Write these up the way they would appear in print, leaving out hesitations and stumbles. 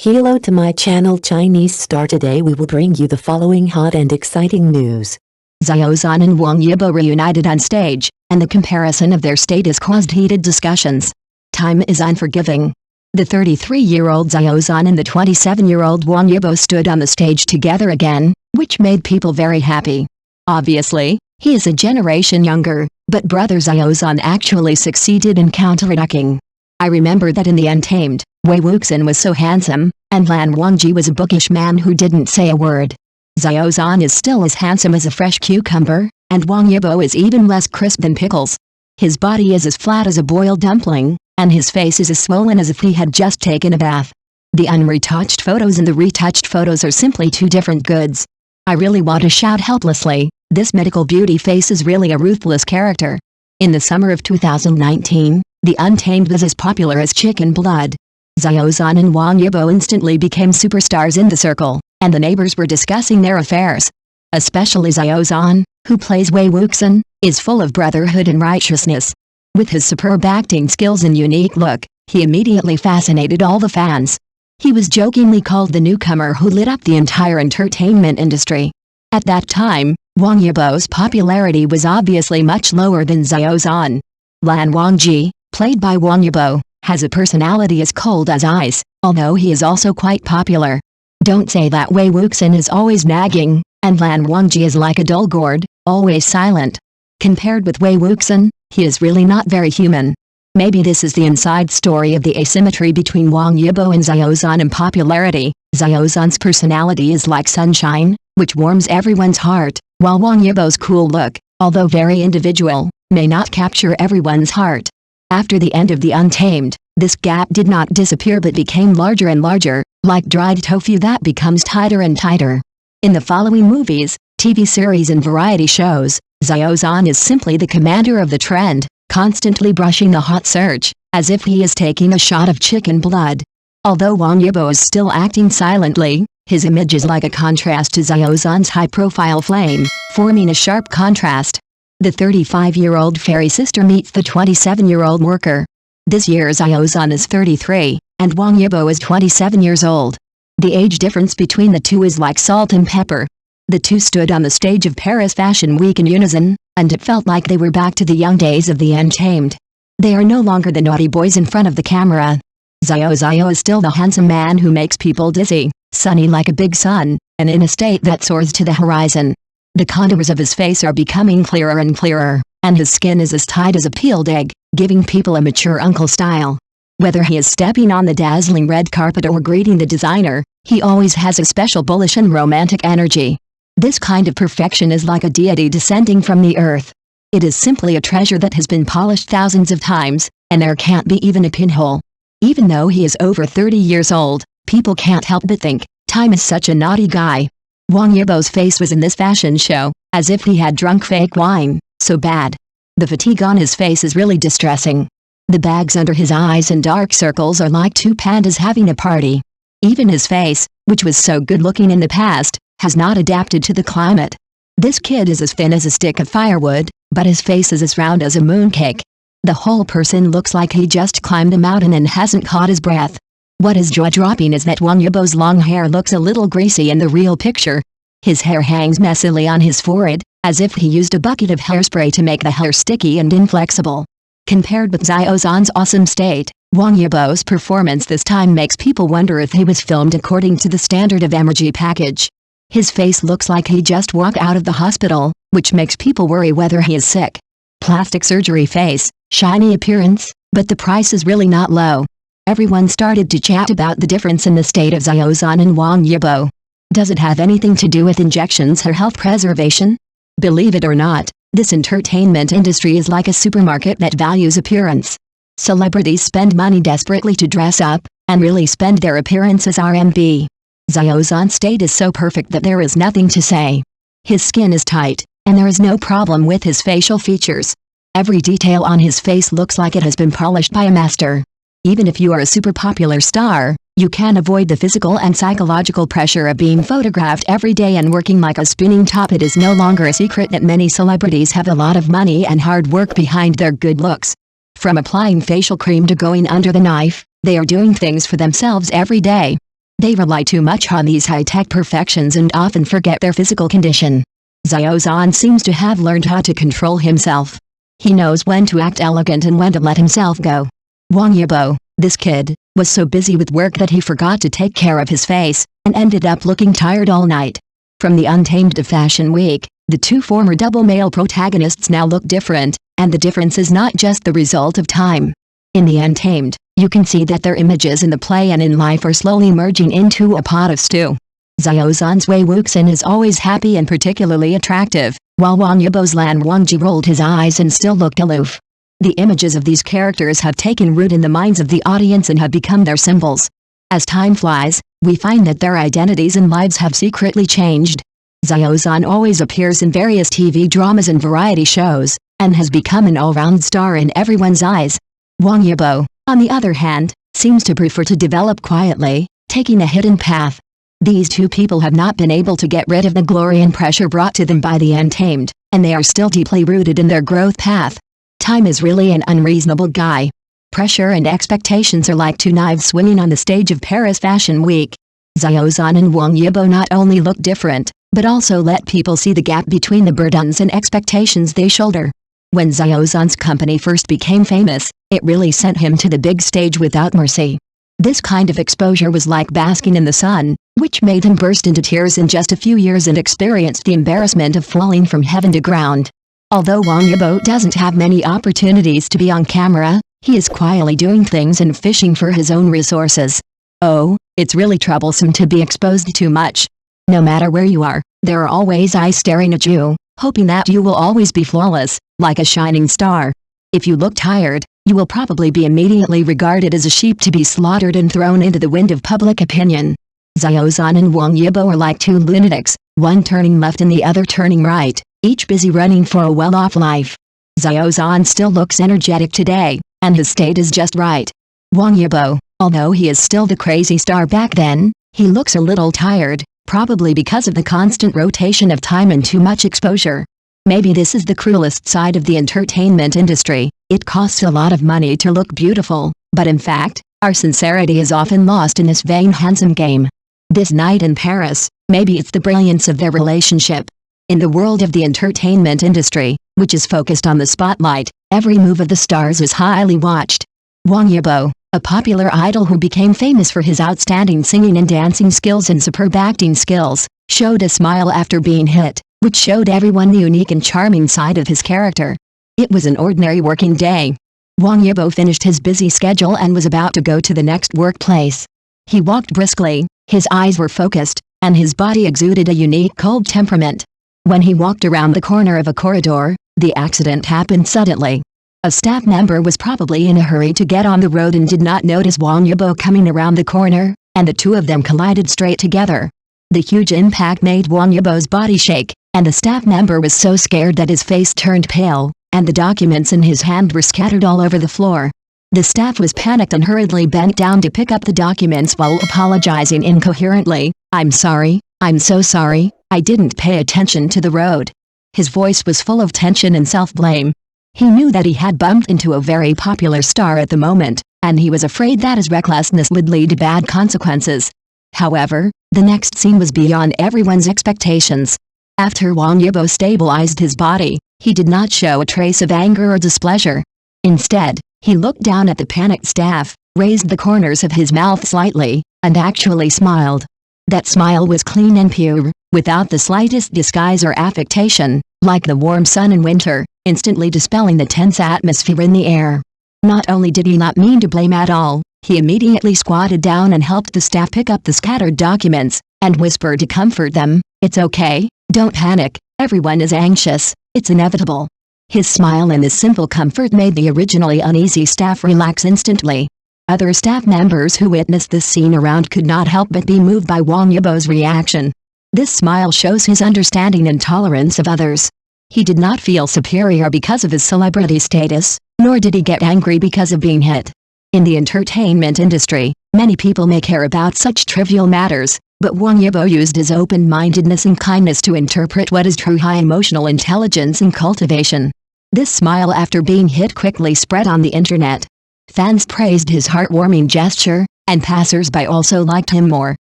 Hello to my channel Chinese Star. Today we will bring you the following hot and exciting news. Zhan and Wang Yibo reunited on stage, and the comparison of their status caused heated discussions. Time is unforgiving. The 33-year-old Zhan and the 27-year-old Wang Yibo stood on the stage together again, which made people very happy. Obviously, he is a generation younger, but brother Zhan actually succeeded in counterattacking. I remember that in the Untamed, Wei Wuxin was so handsome, and Lan Wangji was a bookish man who didn't say a word. Zhan is still as handsome as a fresh cucumber, and Wang Yibo is even less crisp than pickles. His body is as flat as a boiled dumpling, and his face is as swollen as if he had just taken a bath. The unretouched photos and the retouched photos are simply two different goods. I really want to shout helplessly, this medical beauty face is really a ruthless character. In the summer of 2019, the Untamed was as popular as Chicken Blood. Zhan and Wang Yibo instantly became superstars in the circle, and the neighbors were discussing their affairs. Especially Zhan, who plays Wei Wuxin, is full of brotherhood and righteousness. With his superb acting skills and unique look, he immediately fascinated all the fans. He was jokingly called the newcomer who lit up the entire entertainment industry. At that time, Wang Yibo's popularity was obviously much lower than Zhan. Lan Wangji, played by Wang Yibo, has a personality as cold as ice, although he is also quite popular. Don't say that Wei Wuxin is always nagging, and Lan Wangji is like a dull gourd, always silent. Compared with Wei Wuxin, he is really not very human. Maybe this is the inside story of the asymmetry between Wang Yibo and Zhan in popularity. Zhan's personality is like sunshine, which warms everyone's heart, while Wang Yibo's cool look, although very individual, may not capture everyone's heart. After the end of the Untamed, this gap did not disappear but became larger and larger, like dried tofu that becomes tighter and tighter. In the following movies, TV series and variety shows, Zhan is simply the commander of the trend, constantly brushing the hot surge, as if he is taking a shot of chicken blood. Although Wang Yibo is still acting silently, his image is like a contrast to Zhan's high-profile flame, forming a sharp contrast. The 35-year-old fairy sister meets the 27-year-old worker. This year Zhan is 33, and Wang Yibo is 27 years old. The age difference between the two is like salt and pepper. The two stood on the stage of Paris Fashion Week in unison, and it felt like they were back to the young days of the Untamed. They are no longer the naughty boys in front of the camera. Xiao is still the handsome man who makes people dizzy, sunny like a big sun, and in a state that soars to the horizon. The contours of his face are becoming clearer and clearer, and his skin is as tight as a peeled egg, giving people a mature uncle style. Whether he is stepping on the dazzling red carpet or greeting the designer, he always has a special bullish and romantic energy. This kind of perfection is like a deity descending from the earth. It is simply a treasure that has been polished thousands of times, and there can't be even a pinhole. Even though he is over 30 years old, people can't help but think, time is such a naughty guy. Wang Yibo's face was in this fashion show, as if he had drunk fake wine, so bad. The fatigue on his face is really distressing. The bags under his eyes and dark circles are like two pandas having a party. Even his face, which was so good-looking in the past, has not adapted to the climate. This kid is as thin as a stick of firewood, but his face is as round as a mooncake. The whole person looks like he just climbed a mountain and hasn't caught his breath. What is jaw-dropping is that Wang Yibo's long hair looks a little greasy in the real picture. His hair hangs messily on his forehead, as if he used a bucket of hairspray to make the hair sticky and inflexible. Compared with Zhan's awesome state, Wang Yibo's performance this time makes people wonder if he was filmed according to the standard of emoji package. His face looks like he just walked out of the hospital, which makes people worry whether he is sick. Plastic surgery face, shiny appearance, but the price is really not low. Everyone started to chat about the difference in the state of Zhan and Wang Yibo. Does it have anything to do with injections or health preservation? Believe it or not, this entertainment industry is like a supermarket that values appearance. Celebrities spend money desperately to dress up, and really spend their appearance as RMB. Zhan's state is so perfect that there is nothing to say. His skin is tight, and there is no problem with his facial features. Every detail on his face looks like it has been polished by a master. Even if you are a super popular star, you can avoid the physical and psychological pressure of being photographed every day and working like a spinning top. It is no longer a secret that many celebrities have a lot of money and hard work behind their good looks. From applying facial cream to going under the knife, they are doing things for themselves every day. They rely too much on these high-tech perfections and often forget their physical condition. Zhan seems to have learned how to control himself. He knows when to act elegant and when to let himself go. Wang Yibo, this kid, was so busy with work that he forgot to take care of his face, and ended up looking tired all night. From the Untamed to Fashion Week, the two former double male protagonists now look different, and the difference is not just the result of time. In the Untamed, you can see that their images in the play and in life are slowly merging into a pot of stew. Zhan's Wei Wuxin is always happy and particularly attractive, while Wang Yibo's Lan Wangji rolled his eyes and still looked aloof. The images of these characters have taken root in the minds of the audience and have become their symbols. As time flies, we find that their identities and lives have secretly changed. Zhan always appears in various TV dramas and variety shows, and has become an all-round star in everyone's eyes. Wang Yibo, on the other hand, seems to prefer to develop quietly, taking a hidden path. These two people have not been able to get rid of the glory and pressure brought to them by the Untamed, and they are still deeply rooted in their growth path. Time is really an unreasonable guy. Pressure and expectations are like two knives swinging on the stage of Paris Fashion Week. Zhan and Wang Yibo not only look different, but also let people see the gap between the burdens and expectations they shoulder. When Zhan's company first became famous, it really sent him to the big stage without mercy. This kind of exposure was like basking in the sun, which made him burst into tears in just a few years and experienced the embarrassment of falling from heaven to ground. Although Wang Yibo doesn't have many opportunities to be on camera, he is quietly doing things and fishing for his own resources. Oh, it's really troublesome to be exposed too much. No matter where you are, there are always eyes staring at you, hoping that you will always be flawless, like a shining star. If you look tired, you will probably be immediately regarded as a sheep to be slaughtered and thrown into the wind of public opinion. Zhan and Wang Yibo are like two lunatics, one turning left and the other turning right, each busy running for a well-off life. Zhan still looks energetic today, and his state is just right. Wang Yibo, although he is still the crazy star back then, he looks a little tired, probably because of the constant rotation of time and too much exposure. Maybe this is the cruelest side of the entertainment industry. It costs a lot of money to look beautiful, but in fact, our sincerity is often lost in this vain handsome game. This night in Paris, maybe it's the brilliance of their relationship. In the world of the entertainment industry, which is focused on the spotlight, every move of the stars is highly watched. Wang Yibo, a popular idol who became famous for his outstanding singing and dancing skills and superb acting skills, showed a smile after being hit, which showed everyone the unique and charming side of his character. It was an ordinary working day. Wang Yibo finished his busy schedule and was about to go to the next workplace. He walked briskly, his eyes were focused, and his body exuded a unique cold temperament. When he walked around the corner of a corridor, the accident happened suddenly. A staff member was probably in a hurry to get on the road and did not notice Wang Yibo coming around the corner, and the two of them collided straight together. The huge impact made Wang Yibo's body shake, and the staff member was so scared that his face turned pale, and the documents in his hand were scattered all over the floor. The staff was panicked and hurriedly bent down to pick up the documents while apologizing incoherently. "I'm sorry, I'm so sorry, I didn't pay attention to the road." His voice was full of tension and self-blame. He knew that he had bumped into a very popular star at the moment, and he was afraid that his recklessness would lead to bad consequences. However, the next scene was beyond everyone's expectations. After Wang Yibo stabilized his body, he did not show a trace of anger or displeasure. Instead, he looked down at the panicked staff, raised the corners of his mouth slightly, and actually smiled. That smile was clean and pure, without the slightest disguise or affectation, like the warm sun in winter, instantly dispelling the tense atmosphere in the air. Not only did he not mean to blame at all, he immediately squatted down and helped the staff pick up the scattered documents, and whispered to comfort them, "It's okay, don't panic, everyone is anxious, it's inevitable." His smile and this simple comfort made the originally uneasy staff relax instantly. Other staff members who witnessed this scene around could not help but be moved by Wang Yibo's reaction. This smile shows his understanding and tolerance of others. He did not feel superior because of his celebrity status, nor did he get angry because of being hit. In the entertainment industry, many people may care about such trivial matters, but Wang Yibo used his open-mindedness and kindness to interpret what is true high emotional intelligence and cultivation. This smile after being hit quickly spread on the internet. Fans praised his heartwarming gesture, and passers-by also liked him more.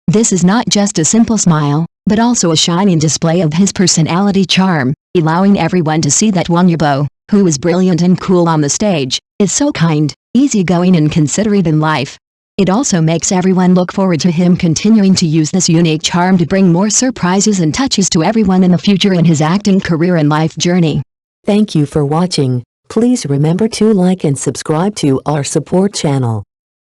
This is not just a simple smile, but also a shining display of his personality charm, allowing everyone to see that Wang Yibo, who is brilliant and cool on the stage, is so kind, easygoing and considerate in life. It also makes everyone look forward to him continuing to use this unique charm to bring more surprises and touches to everyone in the future in his acting career and life journey. Thank you for watching. Please remember to like and subscribe to our support channel.